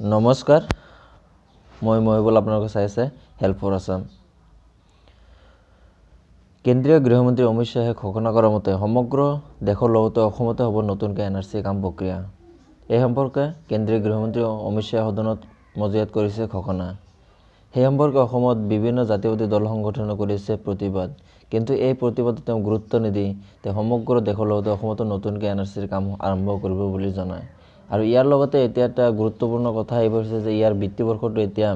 নমস্কাৰ, মই মহিবুল আপোনালোকে চাই আছে হেল্প ফৰ আছাম। কেন্দ্ৰীয় গৃহমন্ত্ৰী অমিত শ্বাহে ঘোষণা কৰা মতে সমগ্ৰ দেশৰ লগতে অসমতে হ'ব নতুনকৈ এনআৰচি কাম প্ৰক্ৰিয়া। এই সম্পৰ্কে কেন্দ্ৰীয় গৃহমন্ত্ৰী অমিত শ্বাহে সদনত মজিয়াত কৰিছে ঘোষণা। সেই সম্পৰ্কে অসমত বিভিন্ন জাতীয়বাদী দল সংগঠনে কৰিছে প্ৰতিবাদ। কিন্তু এই প্ৰতিবাদত তেওঁ গুৰুত্ব নিদি তেওঁ সমগ্ৰ দেশৰ লগতে অসমতো নতুনকৈ এনআৰচিৰ কাম আৰম্ভ কৰিব বুলি জনায়। আৰু ইয়াৰ লগতে এতিয়া এটা গুৰুত্বপূৰ্ণ কথা আহি পৰিছে যে ইয়াৰ বৃত্তিবৰ্ষটো এতিয়া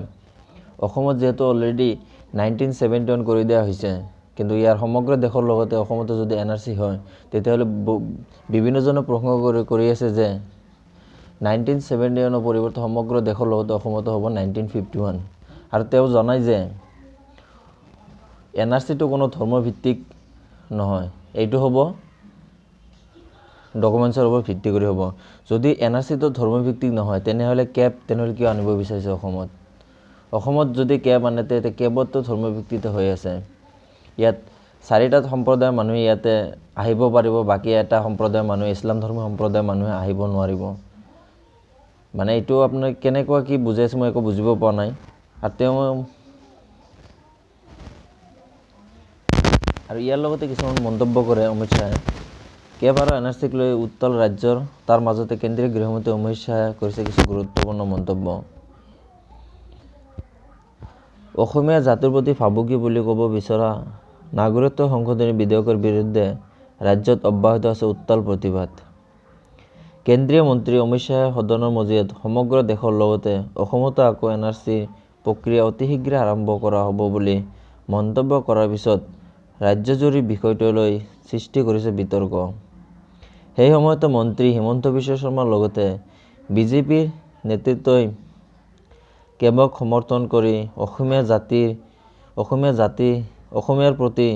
অসমত যিহেতু অলৰেডি 1971 কৰি দিয়া হৈছে, কিন্তু ইয়াৰ সমগ্ৰ দেশৰ লগতে অসমতো যদি এনআৰচি হয় তেতিয়াহ'লে বিভিন্নজনে প্ৰশ্ন কৰি আছে যে 1971 পৰিৱৰ্তে সমগ্ৰ দেশৰ লগতে অসমতো হ'ব 1951। আৰু তেওঁ জনায় যে এনআৰচিটো কোনো ধৰ্মভিত্তিক নহয়, এইটো হ'ব ডকুমেণ্টছৰ ওপৰত ভিত্তি কৰি হ'ব। যদি এনআৰচিটো ধৰ্মভিত্তিক নহয় তেনেহ'লে তেনেহ'লে কিয় আনিব বিচাৰিছে অসমত যদি কেব আনে তেতিয়া কেবতো ধৰ্মভিত্তিত হৈ আছে। ইয়াত 4টা সম্প্ৰদায়ৰ মানুহে ইয়াতে আহিব পাৰিব, বাকী এটা সম্প্ৰদায়ৰ মানুহে ইছলাম ধৰ্মীয় সম্প্ৰদায়ৰ মানুহে আহিব নোৱাৰিব। মানে এইটো আপোনাক কেনেকুৱা কি বুজাইছে মই একো বুজিব পৰা নাই। আৰু ইয়াৰ লগতে কিছুমান মন্তব্য কৰে অমিত শ্বাহে। কেব আৰু এনআৰচিক লৈ উত্তাল ৰাজ্যৰ, তাৰ মাজতে কেন্দ্ৰীয় গৃহমন্ত্ৰী অমিত শ্বাহে কৰিছে কিছু গুৰুত্বপূৰ্ণ মন্তব্য। অসমীয়া জাতিৰ প্ৰতি ভাবুকি বুলি ক'ব বিচৰা নাগৰিকত্ব সংশোধনী বিধেয়কৰ বিৰুদ্ধে ৰাজ্যত অব্যাহত আছে উত্তাল প্ৰতিবাদ। কেন্দ্ৰীয় মন্ত্ৰী অমিত শ্বাহে সদনৰ মজিয়াত সমগ্ৰ দেশৰ লগতে অসমতো আকৌ এনআৰচি প্ৰক্ৰিয়া অতি শীঘ্ৰে আৰম্ভ কৰা হ'ব বুলি মন্তব্য কৰাৰ পিছত ৰাজ্যজুৰি বিষয়টোক লৈ সৃষ্টি কৰিছে বিতৰ্ক। সেই সময়তে মন্ত্ৰী হিমন্ত বিশ্ব শৰ্মাৰ লগতে বিজেপিৰ নেতৃত্বই কেবক সমৰ্থন কৰি অসমীয়াৰ প্ৰতি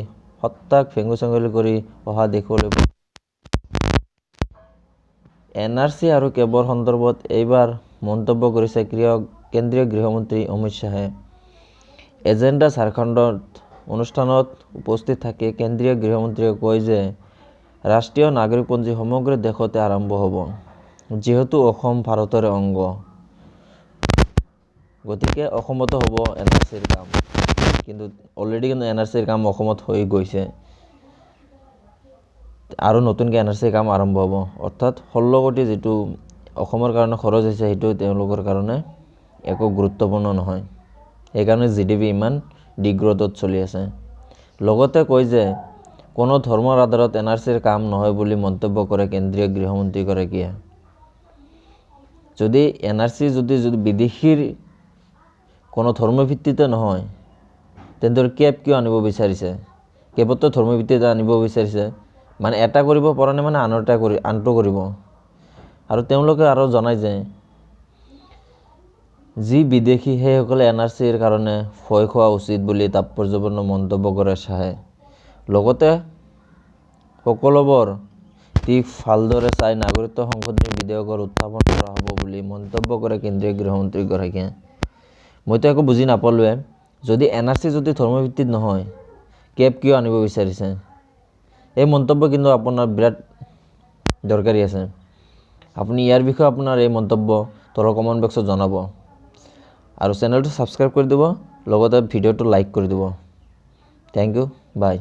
সত্তাক ভেঙু চাঙলি কৰি অহা দেখিবলৈ পোৱা। এনআৰচি আৰু কেবৰ সন্দৰ্ভত এইবাৰ মন্তব্য কৰিছে কেন্দ্ৰীয় গৃহমন্ত্ৰী অমিত শ্বাহে। এজেণ্ডা ঝাৰখণ্ডত অনুষ্ঠানত উপস্থিত থাকি কেন্দ্ৰীয় গৃহমন্ত্ৰীয়ে কয় যে ৰাষ্ট্ৰীয় নাগৰিকপঞ্জী সমগ্ৰ দেশতে আৰম্ভ হ'ব, যিহেতু অসম ভাৰতৰে অংগ, গতিকে অসমতো হ'ব এনআৰচিৰ কাম। কিন্তু অলৰেডি এনআৰচিৰ কাম অসমত হৈ গৈছে আৰু নতুনকৈ এনআৰচিৰ কাম আৰম্ভ হ'ব। অৰ্থাৎ 16 কোটি যিটো অসমৰ কাৰণে খৰচ হৈছে সেইটো তেওঁলোকৰ কাৰণে একো গুৰুত্বপূৰ্ণ নহয়। সেইকাৰণে জিডিপি ইমান ডিগ্ৰ'ডত চলি আছে। লগতে কয় যে কোনো ধৰ্মৰ আধাৰত এনআৰচিৰ কাম নহয় বুলি মন্তব্য কৰে কেন্দ্ৰীয় গৃহমন্ত্ৰীগৰাকীয়ে। যদি এনআৰচি যদি বিদেশীৰ কোনো ধৰ্মভিত্তিতে নহয় তেন্তে কেব কিয় আনিব বিচাৰিছে? কেবতো ধৰ্মভিত্তিতে আনিব বিচাৰিছে, মানে এটা কৰিব পৰা নাই মানে আনটো কৰিব। আৰু তেওঁলোকে আৰু জনায় যে যি বিদেশী সেইসকলে এনআৰচিৰ কাৰণে ভয় খোৱা উচিত বুলি তাৎপৰ্যপূৰ্ণ মন্তব্য কৰে শ্বাহে। লগতে সকলোবোৰ দিশ ভালদৰে চাই নাগৰিকত্ব সংশোধনী বিধেয়কৰ উত্থাপন কৰা হ'ব বুলি মন্তব্য কৰে কেন্দ্ৰীয় গৃহমন্ত্ৰীগৰাকীয়ে। মইতো একো বুজি নাপালোৱে। যদি এনআৰচি যদি ধৰ্মভিত্তিত নহয়, কেব কিয় আনিব বিচাৰিছে? এই মন্তব্য কিন্তু আপোনাৰ বিৰাট দৰকাৰী আছে। আপুনি ইয়াৰ বিষয়ে আপোনাৰ এই মন্তব্য তলৰ কমেণ্ট বক্সত জনাব। আৰু চেনেলটো ছাবস্ক্ৰাইব কৰি দিব, লগতে ভিডিঅ'টো লাইক কৰি দিব। থেংক ইউ, বাই।